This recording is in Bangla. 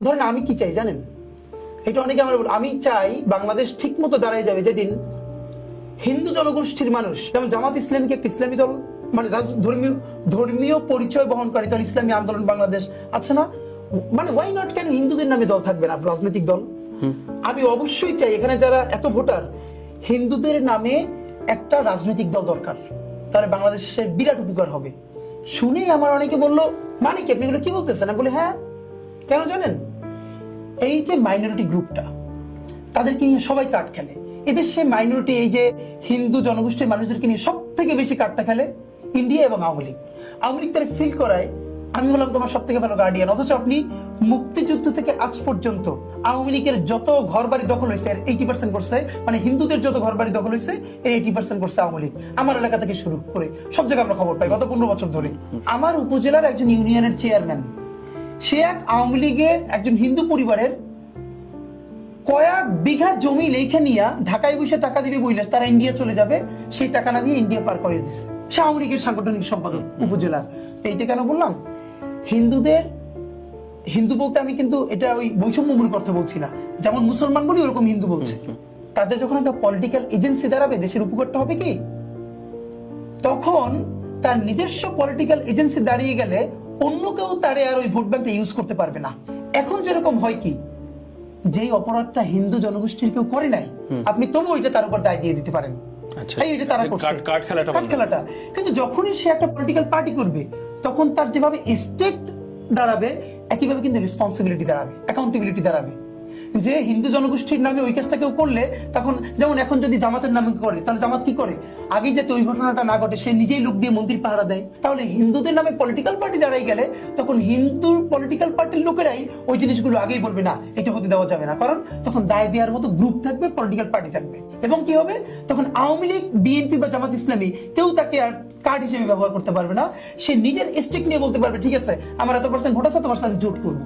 ধরেন আমি কি চাই জানেন, এটা অনেকে আমার বলে, আমি চাই বাংলাদেশ ঠিক মতো দাঁড়ায় যাবে যেদিন হিন্দু জনগোষ্ঠীর মানুষ, যেমন জামাত ইসলামীকে একটা ইসলামী দল, মানে ধর্মীয় ধর্মীয় পরিচয় বহন করে দল, ইসলামী আন্দোলন বাংলাদেশ আছে না, মানে ওয়াই নট, কেন হিন্দুদের নামে দল থাকবে না, রাজনৈতিক দল। আমি অবশ্যই চাই এখানে যারা এত ভোটার, হিন্দুদের নামে একটা রাজনৈতিক দল দরকার, তাহলে বাংলাদেশের বিরাট উপকার হবে। শুনে আমার অনেকে বললো, মানে কি আপনি এগুলো কি বলতেছেন? আমি বলি হ্যাঁ, কেন জানেন, এই যে মাইনরিটি গ্রুপটা, তাদেরকে নিয়ে সবাই কার্ড খেলে। এদের সে মাইনরিটি, এই যে হিন্দু জনগোষ্ঠীর মানুষদেরকে নিয়ে সব থেকে বেশি কার্ডটা খেলে ইন্ডিয়া এবং আওয়ামী লীগ। আওয়ামী লীগ তারা ফিল করায় আমি হলাম তোমার সব থেকে ভালো গার্ডিয়ান, অথচ আপনি মুক্তিযুদ্ধ থেকে আজ পর্যন্ত আওয়ামী লীগের যত ঘর বাড়ি দখল হয়েছে এর 80% করছে, মানে হিন্দুদের যত ঘর বাড়ি দখল হয়েছে এর 80% করছে আওয়ামী লীগ। আমার এলাকা থেকে শুরু করে সব জায়গায় আমরা খবর পাই গত 15 বছর ধরে। আমার উপজেলার একজন ইউনিয়নের চেয়ারম্যান, সে এক আওয়ামী লীগের একজন হিন্দু পরিবারের কয়েক বিঘা জমি লেখা নিয়ে ঢাকায় বসে টাকা দিবে বইলে তারা ইন্ডিয়া চলে যাবে, সেই টাকা না দিয়ে ইন্ডিয়া পার করে দিচ্ছে। সে আওয়ামী লীগের সাংগঠনিক সম্পাদক উপজেলার। তো এইটা কেন বললাম, হিন্দুদের, হিন্দু বলতে আমি কিন্তু এটা ওই বৈষম্যমূলক অর্থে বলছি না, যেমন মুসলমান বলি ওরকম হিন্দু বলছে। তাদের যখন একটা পলিটিক্যাল এজেন্সি দাঁড়াবে, দেশের উপকারটা হবে কি, তখন তার নিজস্ব পলিটিক্যাল এজেন্সি দাঁড়িয়ে গেলে অন্য কেউ তারে আর ওই ভোট ব্যাংকটা ইউজ করতে পারবে না। এখন যেরকম হয় কি, যেই অপরাধটা হিন্দু জনগোষ্ঠীর কেউ করে নাই, আপনি তবু ওইটা তার উপর দায় দিয়ে দিতে পারেন। খেলাটা কিন্তু যখনই সে একটা পলিটিক্যাল পার্টি করবে, তখন তার যেভাবে স্টেট দাঁড়াবে, একইভাবে কিন্তু রেসপন্সিবিলিটি দাঁড়াবে, অ্যাকাউন্টেবিলিটি দাঁড়াবে। যে হিন্দু জনগোষ্ঠীর নামে ওই কাজটা কেউ করলে, তখন যেমন এখন যদি জামাতের নামে করে, তাহলে জামাত কি করে, আগে যাতে ওই ঘটনাটা না ঘটে সে নিজেই লোক দিয়ে মন্দির পাহারা দেয়। তাহলে হিন্দুদের নামে পলিটিক্যাল পার্টি দাঁড়াই গেলে, তখন হিন্দু পলিটিক্যাল পার্টির লোকেরাই ওই জিনিসগুলো আগেই বলবে না এটা হতে দেওয়া যাবে না, কারণ তখন দায় দেওয়ার মতো গ্রুপ থাকবে, পলিটিক্যাল পার্টি থাকবে। এবং কি হবে, তখন আওয়ামী লীগ, বিএনপি বা জামাত ইসলামী কেউ তাকে আর কার্ড হিসেবে ব্যবহার করতে পারবে না। সে নিজের স্টেক নিয়ে বলতে পারবে ঠিক আছে আমার এত % ভোট আছে, তোমার সাথে জোট করবো।